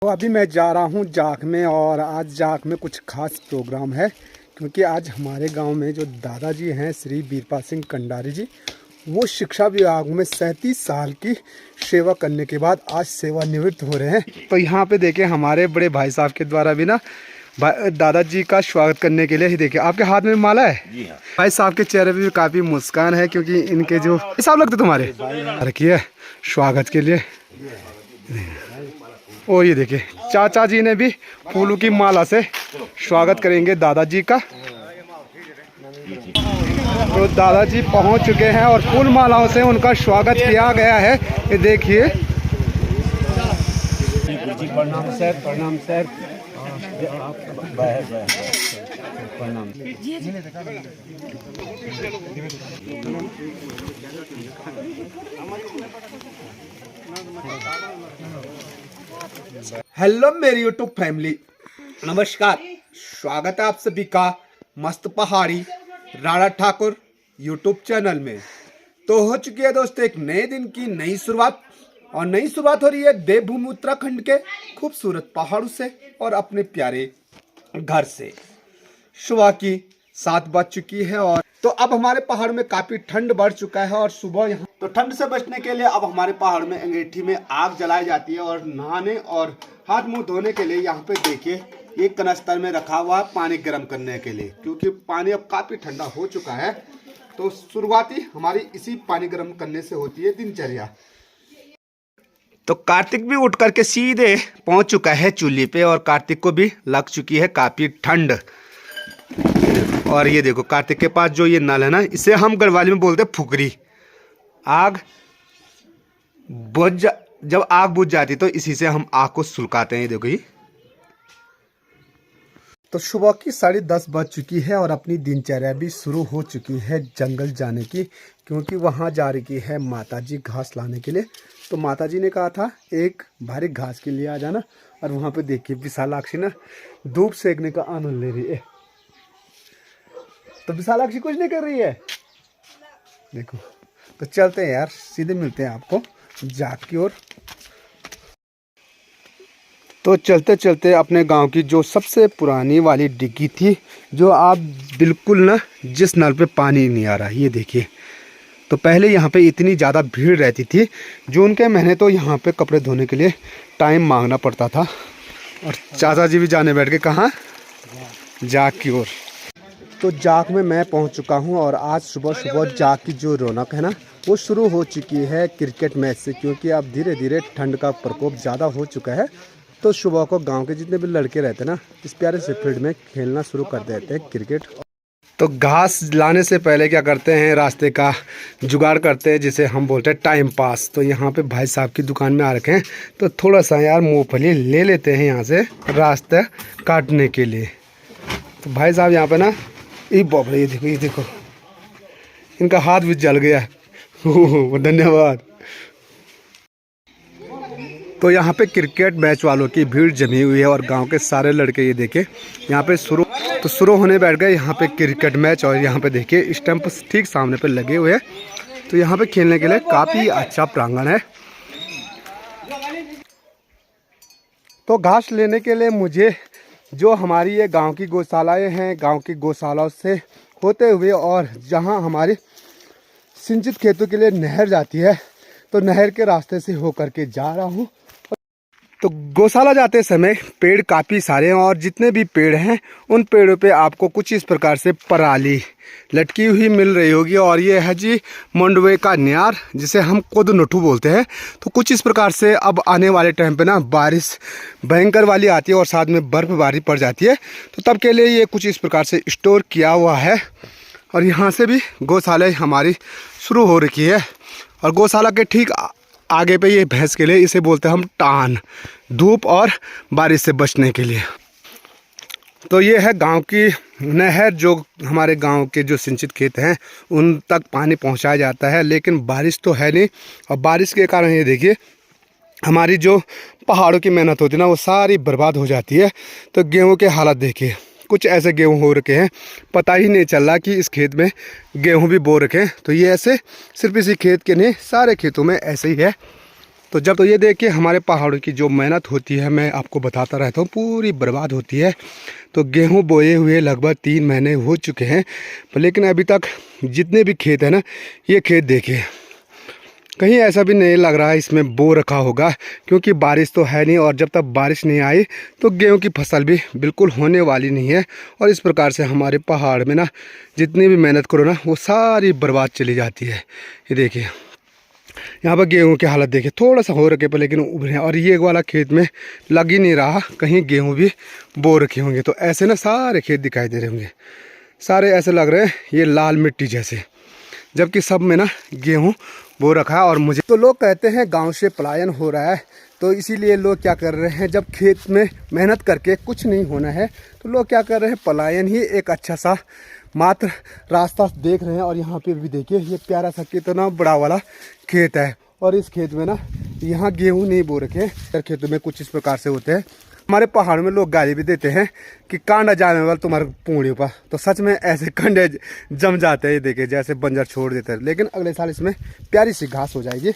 तो अभी मैं जा रहा हूँ जाख में, और आज जाख में कुछ खास प्रोग्राम है क्योंकि आज हमारे गांव में जो दादाजी हैं श्री बीरपाल सिंह कंडारी जी, वो शिक्षा विभाग में 37 साल की सेवा करने के बाद आज सेवानिवृत्त हो रहे हैं। तो यहाँ पे देखिए हमारे बड़े भाई साहब के द्वारा भी ना दादाजी का स्वागत करने के लिए ही देखिए आपके हाथ में माला है। जी हाँ। भाई साहब के चेहरे पे भी काफ़ी मुस्कान है क्योंकि इनके जो हिसाब लगते तुम्हारे रखिए स्वागत के लिए। ओ ये देखिए चाचा जी ने भी फूलों की माला से स्वागत करेंगे दादाजी का। तो दादाजी पहुंच चुके हैं और फूल मालाओं से उनका स्वागत किया गया है। ये देखिए। प्रणाम सर, प्रणाम सर, प्रणाम। हेलो मेरी यूट्यूब फैमिली, नमस्कार। स्वागत है आप सभी का मस्त पहाड़ी राणा ठाकुर यूट्यूब चैनल में। तो हो चुकी है दोस्तों एक नए दिन की नई शुरुआत, और नई शुरुआत हो रही है देवभूमि उत्तराखंड के खूबसूरत पहाड़ों से और अपने प्यारे घर से। सुबह की 7 बज चुकी है और तो अब हमारे पहाड़ में काफी ठंड बढ़ चुका है, और सुबह यहाँ तो ठंड से बचने के लिए अब हमारे पहाड़ में अंगीठी में आग जलाई जाती है, और नहाने और हाथ मुंह धोने के लिए यहाँ पे देखिए एक कनस्तर में रखा हुआ है पानी गर्म करने के लिए, क्योंकि पानी अब काफी ठंडा हो चुका है। तो शुरुआती हमारी इसी पानी गर्म करने से होती है दिनचर्या। तो कार्तिक भी उठ करके सीधे पहुंच चुका है चूल्हे पे, और कार्तिक को भी लग चुकी है काफी ठंड। और ये देखो कार्तिक के पास जो ये नल है ना, इसे हम गढ़वाली में बोलते हैं फुकरी। आग जब आग बुझ जाती तो इसी से हम आग को सुलगाते हैं। ये देखो ये। तो सुबह की 10:30 बज चुकी है और अपनी दिनचर्या भी शुरू हो चुकी है जंगल जाने की, क्योंकि वहाँ जा रही है माताजी घास लाने के लिए। तो माताजी ने कहा था एक भारी घास के लिए आ जाना, और वहाँ पे देखिए विशालाक्षी ना धूप सेकने का आनंद ले रही है। तो विशालाक्षी कुछ नहीं कर रही है, देखो। तो चलते हैं यार, सीधे मिलते हैं आपको जाग की ओर। तो चलते चलते अपने गांव की जो सबसे पुरानी वाली डिग्गी थी, जो आप बिल्कुल ना जिस नल पे पानी नहीं आ रहा, ये देखिए। तो पहले यहाँ पे इतनी ज़्यादा भीड़ रहती थी, जून के महीने तो यहाँ पे कपड़े धोने के लिए टाइम मांगना पड़ता था। और चाचा जी भी जाने बैठ के कहाँ जाग की ओर। तो जाग में मैं पहुँच चुका हूँ, और आज सुबह सुबह जाग की जो रौनक है ना वो शुरू हो चुकी है क्रिकेट मैच से, क्योंकि अब धीरे धीरे ठंड का प्रकोप ज़्यादा हो चुका है। तो सुबह को गांव के जितने भी लड़के रहते हैं ना, इस प्यारे से फील्ड में खेलना शुरू कर देते हैं क्रिकेट। तो घास लाने से पहले क्या करते हैं, रास्ते का जुगाड़ करते हैं, जिसे हम बोलते हैं टाइम पास। तो यहाँ पे भाई साहब की दुकान में आ रखे हैं, तो थोड़ा सा यार मूँगफली ले लेते हैं यहाँ से रास्ते काटने के लिए। तो भाई साहब यहाँ पे ना ये बाबरे, ये देखो इनका हाथ भी जल गया। धन्यवाद। तो यहाँ पे क्रिकेट मैच वालों की भीड़ जमी हुई है, और गांव के सारे लड़के ये देखे यहाँ पे शुरू होने बैठ गए यहाँ पे क्रिकेट मैच। और यहाँ पे देखिए स्टंप ठीक सामने पे लगे हुए हैं। तो यहाँ पे खेलने के लिए काफ़ी अच्छा प्रांगण है। तो घास लेने के लिए मुझे जो हमारी ये गांव की गौशालाएँ हैं, गांव की गौशालाओं से होते हुए, और जहाँ हमारे सिंचित खेतों के लिए नहर जाती है, तो नहर के रास्ते से होकर के जा रहा हूँ। तो गौशाला जाते समय पेड़ काफ़ी सारे हैं, और जितने भी पेड़ हैं उन पेड़ों पे आपको कुछ इस प्रकार से पराली लटकी हुई मिल रही होगी। और ये है जी मंडवे का न्यार, जिसे हम कोदनठू बोलते हैं। तो कुछ इस प्रकार से अब आने वाले टाइम पे ना बारिश भयंकर वाली आती है, और साथ में बर्फबारी पड़ जाती है, तो तब के लिए ये कुछ इस प्रकार से स्टोर किया हुआ है। और यहाँ से भी गौशाला हमारी शुरू हो रखी है, और गौशाला के ठीक आगे पे ये भैंस के लिए इसे बोलते हैं हम टान, धूप और बारिश से बचने के लिए। तो ये है गांव की नहर, जो हमारे गांव के जो सिंचित खेत हैं उन तक पानी पहुंचाया जाता है, लेकिन बारिश तो है नहीं। और बारिश के कारण ये देखिए हमारी जो पहाड़ों की मेहनत होती है ना, वो सारी बर्बाद हो जाती है। तो गेहूं के हालत देखिए, कुछ ऐसे गेहूं हो रखे हैं, पता ही नहीं चल रहा कि इस खेत में गेहूं भी बो रखे हैं। तो ये ऐसे सिर्फ इसी खेत के नहीं, सारे खेतों में ऐसे ही है। तो जब तो ये देखिए हमारे पहाड़ों की जो मेहनत होती है, मैं आपको बताता रहता हूँ, पूरी बर्बाद होती है। तो गेहूँ बोए हुए लगभग 3 महीने हो चुके हैं, लेकिन अभी तक जितने भी खेत हैं ना, ये खेत देखिए, कहीं ऐसा भी नहीं लग रहा है इसमें बो रखा होगा, क्योंकि बारिश तो है नहीं। और जब तक बारिश नहीं आई तो गेहूं की फसल भी बिल्कुल होने वाली नहीं है। और इस प्रकार से हमारे पहाड़ में ना जितनी भी मेहनत करो ना, वो सारी बर्बाद चली जाती है। ये देखिए यहाँ पर गेहूं की हालत देखिए, थोड़ा सा हो रखे पर लेकिन उभरे। और ये वाला खेत में लग ही नहीं रहा, कहीं गेहूँ भी बो रखे होंगे। तो ऐसे ना सारे खेत दिखाई दे रहे होंगे, सारे ऐसे लग रहे हैं ये लाल मिट्टी जैसे, जबकि सब में ना गेहूँ बो रखा है। और मुझे तो लोग कहते हैं गांव से पलायन हो रहा है, तो इसीलिए लोग क्या कर रहे हैं, जब खेत में मेहनत करके कुछ नहीं होना है तो लोग क्या कर रहे हैं, पलायन ही एक अच्छा सा मात्र रास्ता देख रहे हैं। और यहाँ पे भी देखिए ये प्यारा सा कितना बड़ा वाला खेत है, और इस खेत में ना यहाँ गेहूँ नहीं बो रखे हैं। खेतों में कुछ इस प्रकार से होते हैं। हमारे पहाड़ में लोग गाली भी देते हैं कि कांडा जाने वाला तुम्हारे पूंछड़ी पर, तो सच में ऐसे कंडे जम जाते हैं। ये देखिए जैसे बंजर छोड़ देते हैं, लेकिन अगले साल इसमें प्यारी सी घास हो जाएगी।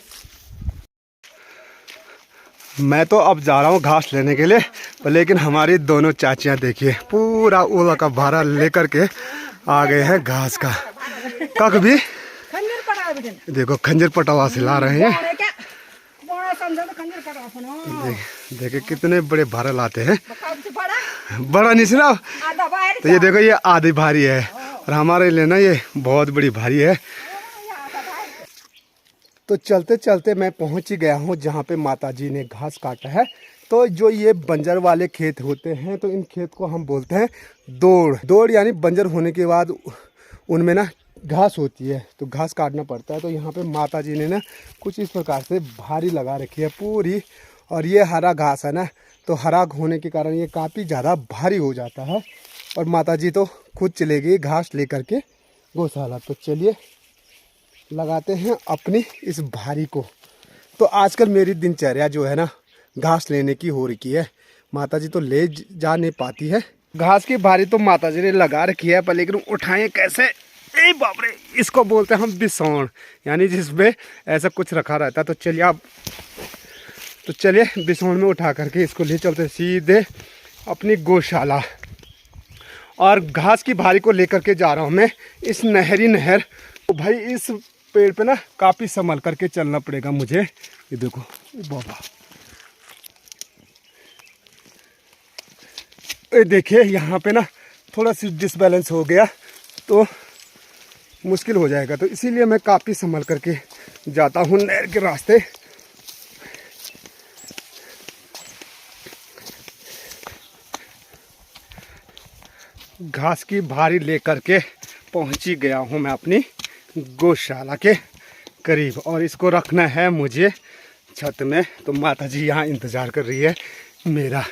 मैं तो अब जा रहा हूँ घास लेने के लिए, लेकिन हमारी दोनों चाचियाँ देखिए पूरा ओला का भारा लेकर के आ गए हैं घास का। कक भी देखो खंजर पटावा से ला रहे हैं। देखिए कितने बड़े भारा लाते हैं, बड़ा नहीं सुना। तो ये देखो ये आधी भारी है, और हमारे लिए ना ये बहुत बड़ी भारी है। तो चलते चलते मैं पहुंच ही गया हूं जहां पे माताजी ने घास काटा है। तो जो ये बंजर वाले खेत होते हैं, तो इन खेत को हम बोलते हैं दौड़। दौड़ यानी बंजर होने के बाद उनमें ना घास होती है, तो घास काटना पड़ता है। तो यहाँ पे माताजी ने ना कुछ इस प्रकार से भारी लगा रखी है पूरी। और ये हरा घास है ना, तो हरा होने के कारण ये काफ़ी ज़्यादा भारी हो जाता है। और माताजी तो खुद चले गई घास लेकर के गौशाला। तो चलिए लगाते हैं अपनी इस भारी को। तो आजकल मेरी दिनचर्या जो है ना घास लेने की हो रही है। माताजी तो ले जा नहीं पाती है। घास की भारी तो माताजी ने लगा रखी है, पर लेकिन उठाएं कैसे, ए बाप रे। इसको बोलते हैं हम बिसौण, यानी जिसमें ऐसा कुछ रखा रहता है। तो चलिए आप, तो चलिए बिसौण में उठा करके इसको ले चलते सीधे अपनी गौशाला। और घास की भारी को लेकर के जा रहा हूँ मैं इस नहर। तो भाई इस पेड़ पे ना काफ़ी संभल करके चलना पड़ेगा मुझे। ये देखो बाबा, ये देखिए यहाँ पे ना थोड़ा सी डिसबैलेंस हो गया तो मुश्किल हो जाएगा। तो इसीलिए मैं काफ़ी संभल करके जाता हूँ नहर के रास्ते। घास की भारी लेकर के पहुँची गया हूँ मैं अपनी गौशाला के करीब, और इसको रखना है मुझे छत में। तो माताजी यहाँ इंतज़ार कर रही है मेरा,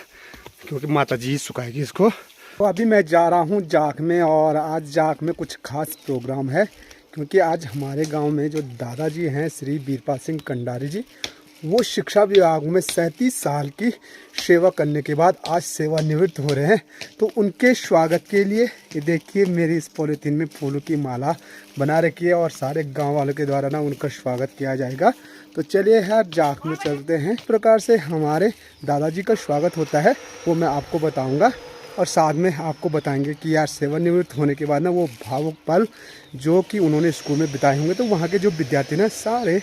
क्योंकि माताजी सुखाएगी इसको। तो अभी मैं जा रहा हूँ जाख में, और आज जाख में कुछ खास प्रोग्राम है, क्योंकि आज हमारे गांव में जो दादाजी हैं श्री बीरपाल सिंह कंडारी जी, वो शिक्षा विभाग में 37 साल की सेवा करने के बाद आज सेवानिवृत्त हो रहे हैं। तो उनके स्वागत के लिए ये देखिए मेरी इस पॉलीथीन में फूलों की माला बना रखी है, और सारे गांव वालों के द्वारा ना उनका स्वागत किया जाएगा। तो चलिए यार जाख में चलते हैं। इस प्रकार से हमारे दादाजी का स्वागत होता है वो मैं आपको बताऊँगा, और साथ में आपको बताएंगे कि यार सेवानिवृत्त होने के बाद ना वो भावुक पल जो कि उन्होंने स्कूल में बिताए होंगे। तो वहाँ के जो विद्यार्थी ना सारे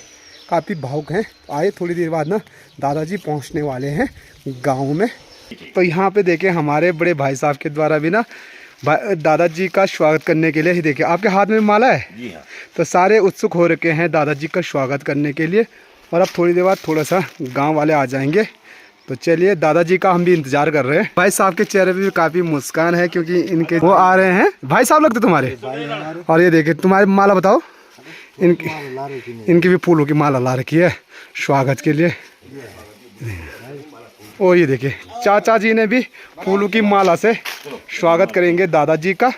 काफ़ी भावुक हैं। आए थोड़ी देर बाद ना दादाजी पहुँचने वाले हैं गांव में। तो यहाँ पे देखें हमारे बड़े भाई साहब के द्वारा भी ना दादाजी का स्वागत करने के लिए ही देखिए आपके हाथ में माला है जी। हाँ। तो सारे उत्सुक हो रखे हैं दादाजी का स्वागत करने के लिए, और अब थोड़ी देर बाद थोड़ा सा गाँव वाले आ जाएंगे। तो चलिए दादाजी का हम भी इंतजार कर रहे हैं। भाई साहब के चेहरे पे भी काफी मुस्कान है, क्योंकि इनके वो आ रहे हैं। भाई साहब लगते तुम्हारे, और ये देखिए तुम्हारी माला बताओ। इनकी भी फूलों की माला ला रखी है स्वागत के लिए। और ये देखिए चाचा जी ने भी फूलों की माला से स्वागत करेंगे दादाजी का।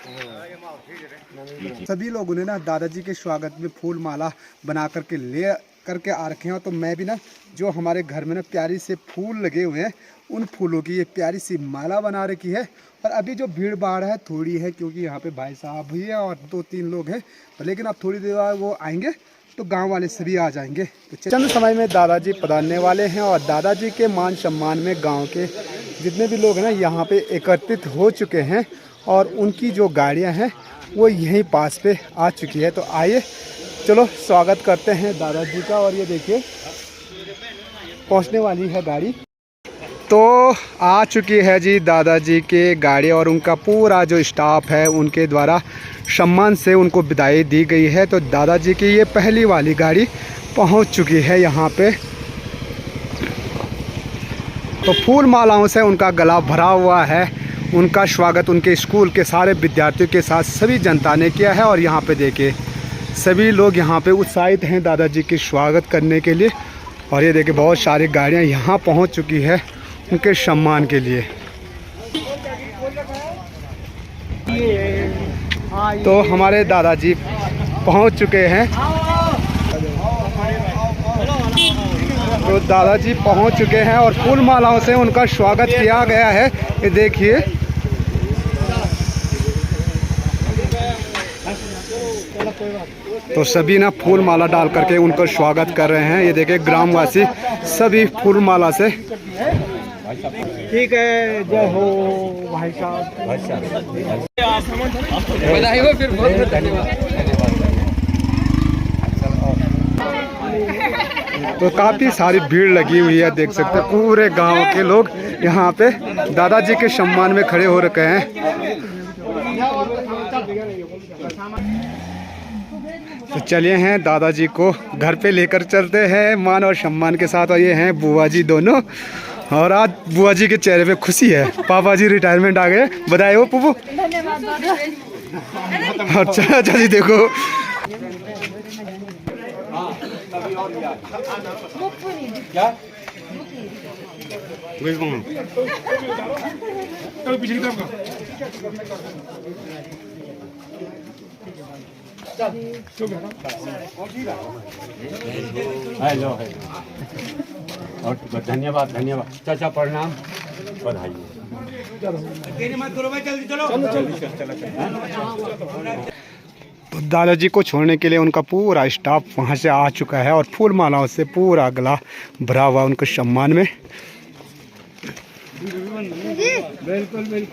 सभी लोगों ने ना दादाजी के स्वागत में फूल माला बना करके ले करके आ रखे हैं। तो मैं भी ना जो हमारे घर में ना प्यारी से फूल लगे हुए हैं उन फूलों की ये प्यारी सी माला बना रखी है। और अभी जो भीड़ भाड़ है थोड़ी है, क्योंकि यहाँ पे भाई साहब भी है और 2-3 लोग हैं। तो लेकिन अब थोड़ी देर बाद वो आएंगे तो गांव वाले सभी आ जाएंगे। तो चंद समय में दादाजी पधारने वाले हैं और दादाजी के मान सम्मान में गांव के जितने भी लोग हैं ना यहाँ पे एकत्रित हो चुके हैं और उनकी जो गाड़ियां हैं वो यहीं पास पे आ चुकी है। तो आइए चलो स्वागत करते हैं दादाजी का। और ये देखिए पहुंचने वाली है गाड़ी। तो आ चुकी है जी दादाजी के गाड़ी और उनका पूरा जो स्टाफ है उनके द्वारा सम्मान से उनको विदाई दी गई है। तो दादाजी की ये पहली वाली गाड़ी पहुंच चुकी है यहाँ पे। तो फूल मालाओं से उनका गला भरा हुआ है। उनका स्वागत उनके स्कूल के सारे विद्यार्थियों के साथ सभी जनता ने किया है। और यहाँ पे देखिए सभी लोग यहाँ पे उत्साहित हैं दादाजी के स्वागत करने के लिए। और ये देखिए बहुत सारी गाड़ियाँ यहाँ पहुँच चुकी है उनके सम्मान के लिए। तो हमारे दादाजी पहुँच चुके हैं। तो दादाजी पहुंच चुके हैं और फूल मालाओं से उनका स्वागत किया गया है। ये देखिए तो सभी ना फूल माला डाल करके उनका स्वागत कर रहे हैं। ये देखिए ग्रामवासी सभी फूल माला से। ठीक है, जय हो भाई साहब। बधाई हो, फिर बहुत धन्यवाद। तो काफ़ी सारी भीड़ लगी हुई है, देख सकते हैं पूरे गांव के लोग यहाँ पे दादाजी के सम्मान में खड़े हो रखे हैं। तो चलिए हैं दादाजी को घर पे लेकर चलते हैं मान और सम्मान के साथ। और ये हैं बुआ जी दोनों। और आज बुआ जी के चेहरे पे खुशी है, पापा जी रिटायरमेंट आ गए। बधाई हो पुप्पू। अच्छा जी देखो क्या हेलो और धन्यवाद धन्यवाद चाचा, प्रणाम, बधाई। तो दादाजी को छोड़ने के लिए उनका पूरा स्टाफ वहाँ से आ चुका है और फूल मालाओं से पूरा गला भरा हुआ उनके सम्मान में। बिल्कुल बिल्कुल।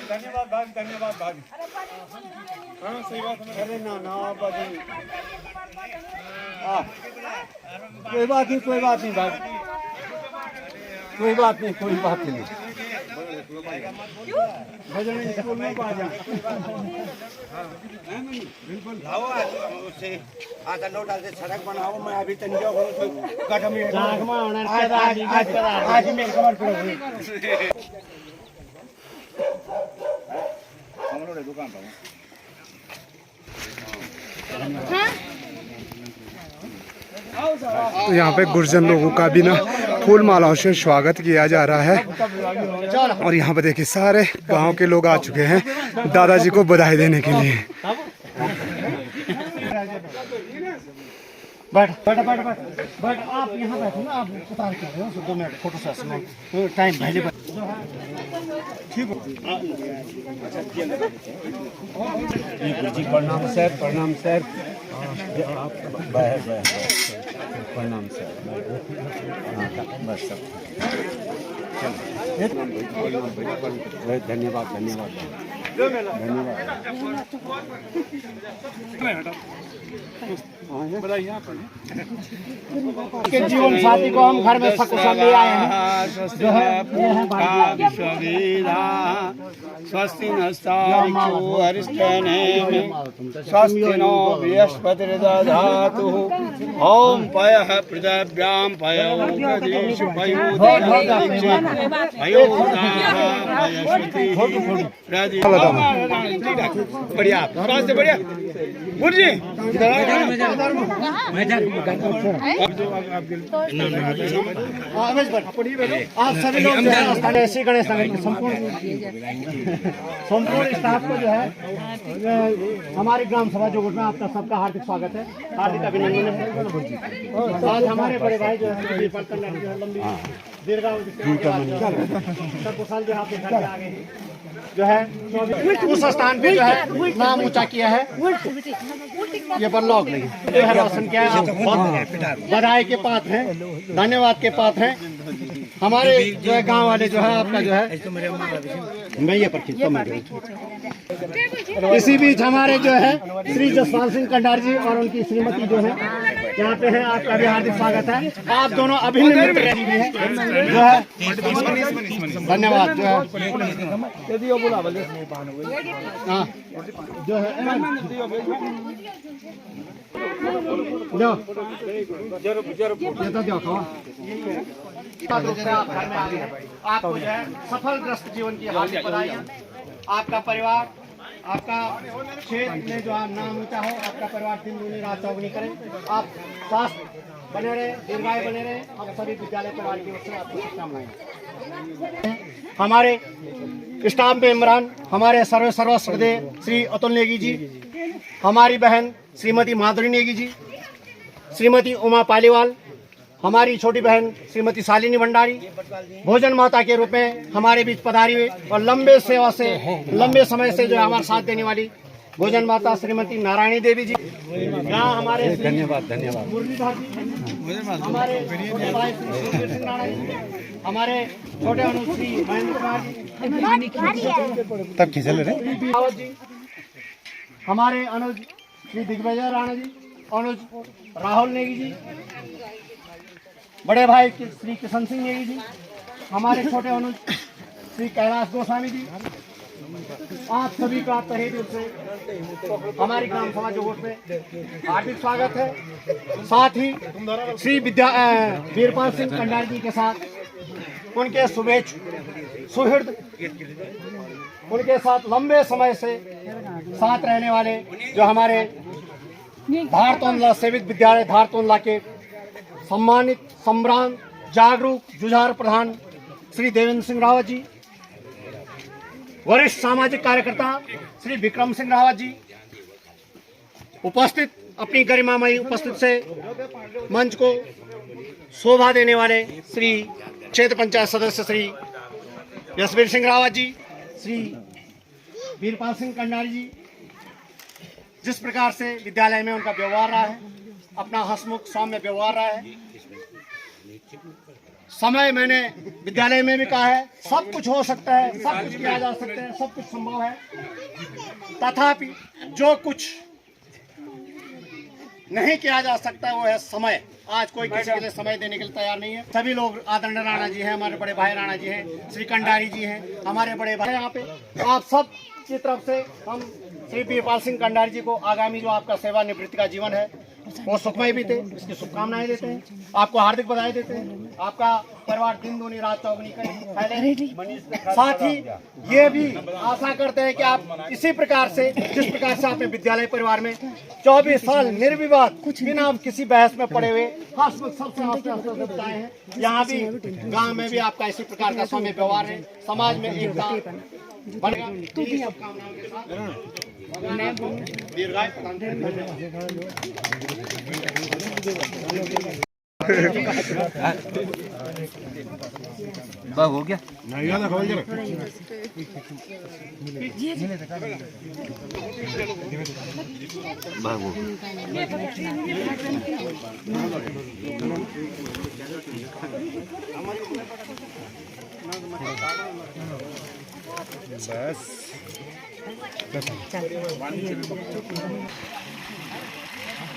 धन्यवाद भाभी, धन्यवाद भाभी। हाँ सही बात है। अरे ना ना भाभी, कोई बात नहीं, कोई बात नहीं भाभी, कोई बात नहीं, कोई बात नहीं। स्कूल में आ जा। बिल्कुल लाओ उससे आधा नोट डाल दे, सड़क बनाओ। मैं अभी तंजा कदम आज मेरे कमर पर दुकान पर। तो यहाँ पे गुर्जर लोगों का भी ना फूल मालाओं से स्वागत किया जा रहा है। और यहाँ पे देखिए सारे गांव के लोग आ चुके हैं दादाजी को बधाई देने के लिए। बैठ बैठ बैठ बैठ बैठ आप यहाँ बैठो ना, आप उतार कर रहे हो 2 मिनट फोटो सेशन टाइम पहले ठीक हो। जी प्रणाम सर, प्रणाम सर, प्रणाम सर, बस सब धन्यवाद धन्यवाद के जीवन साथी को हम घर में सकुशल ले आए हैं। स्वस्ति नस्तारिको अरिष्टनेमि स्वस्ति नो बृहस्पतिर्दधातु ओम पयः पृथिव्यां पयोदीषु बढ़िया, स्वास्थ्य बढ़िया। बोल जी आप सभी लोग श्री गणेश संपूर्ण स्टाफ को जो है हमारी ग्राम सभा जोगुट में आपका सबका हार्दिक स्वागत है, हार्दिक अभिनंदन है। आज हमारे बड़े भाई जो है लंबी दीर्घावधि सेवा के बाद सर्वकुशल जो आपके घर के आगे जो है उस स्थान पे जो है नाम ऊंचा किया है। ये बल्लौक नहीं जो है रोशन किया है। आप बहुत बधाई के पात्र हैं, धन्यवाद के पात्र हैं। हमारे जो है गांव वाले जो है आपका जो है मैं ये पर खींचता हूं। इसी बीच हमारे जो है श्री जसपाल सिंह कंडार जी और उनकी श्रीमती जो है यहाँ पे है। आपका भी हार्दिक स्वागत है। आप दोनों अभिन्न मित्र हैं जो है। धन्यवाद जो है हाँ जो है आपको जो है सफल ग्रस्त जीवन की हार्दिक बधाइयाँ। आपका परिवार, आपका क्षेत्र में जो नाम ऊंचा हो, आपका परिवार दिन दूनी रात चौगुनी करे। आप स्वास्थ्य बने रहे, दीर्घायु बने रहे। आप सभी विद्यालय परिवार की ओर से आपको शुभकामनाएं। हमारे स्टाफ मेंबरान, हमारे सर्वश्रद्धेय श्री अतुल नेगी जी, हमारी बहन श्रीमती माधुरी नेगी जी, श्रीमती उमा पालीवाल, हमारी छोटी बहन श्रीमती शालिनी भंडारी भोजन माता के रूप में हमारे बीच पधारी हुई और लंबे समय से जो हमारा साथ देने वाली भोजन माता श्रीमती नारायणी देवी जी। यहाँ हमारे धन्यवाद मुरलीधर जी, हमारे छोटे भाई श्री सुखबीर सिंह राणा जी, हमारे छोटे अनुज श्री महेंद्र कुमार जी, तब खिंचल रहे जी, हमारे अनुज श्री दिग्विजय राणा जी, अनुज राहुल नेगी जी, बड़े भाई श्री किशन सिंह नेगी जी, हमारे छोटे अनुज श्री कैलाश गोस्वामी जी। आप सभी का तहे दिल से हमारी ग्राम सभा जोगोट में हार्दिक स्वागत है। साथ ही श्री वीरपाल सिंह कंडार जी के साथ उनके सुहृद उनके साथ लंबे समय से साथ रहने वाले जो हमारे धारतोंदला सेवित विद्यालय धारतोंदला के सम्मानित सम्रांत जागरूक जुझार प्रधान श्री देवेंद्र सिंह रावत जी, वरिष्ठ सामाजिक कार्यकर्ता श्री विक्रम सिंह रावत जी, उपस्थित अपनी गरिमामयी उपस्थित से मंच को शोभा देने वाले श्री क्षेत्र पंचायत सदस्य श्री यशवीर सिंह रावत जी, श्री वीरपाल सिंह कंडारी जी। जिस प्रकार से विद्यालय में उनका व्यवहार रहा है, अपना हंसमुख सौम्य व्यवहार रहा है। समय मैंने विद्यालय में भी कहा है, सब कुछ हो सकता है, सब कुछ किया जा सकता है, सब कुछ संभव है। तथापि जो कुछ नहीं किया जा सकता वो है समय। आज कोई किसी के लिए समय देने के लिए तैयार नहीं है। सभी लोग आदरणीय राणा जी हैं, हमारे बड़े भाई राणा जी हैं, श्री कंडारी जी हैं, हमारे बड़े भाई यहाँ पे। आप सब की तरफ से हम श्री वीरपाल सिंह कंडारी जी को आगामी जो आपका सेवानिवृत्ति का जीवन है वो सुखमय भी थे, इसकी शुभकामनाएं देते हैं। आपको हार्दिक बधाई देते हैं। आपका परिवार दिन दूनी रात चौगुनी करे। साथ ही ये भी आशा करते हैं कि आप इसी प्रकार से, जिस प्रकार से आपने विद्यालय परिवार में 24 साल निर्विवाद बिना किसी बहस में पड़े हुए हंसमुख सबसे बताए हैं, यहाँ भी गांव में भी आपका इसी प्रकार का सौम्य व्यवहार है। समाज में एकता बनेगा। शुभकामनाओं के साथ दीर्घायु हो गया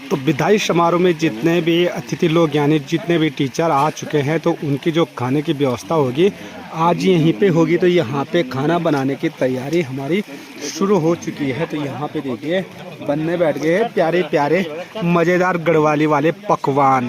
तो विदाई समारोह में जितने भी अतिथि लोग यानी जितने भी टीचर आ चुके हैं तो उनकी जो खाने की व्यवस्था होगी आज यहीं पे होगी। तो यहाँ पे खाना बनाने की तैयारी हमारी शुरू हो चुकी है। तो यहाँ पे देखिए बनने बैठ गए हैं प्यारे प्यारे मज़ेदार गढ़वाली वाले पकवान।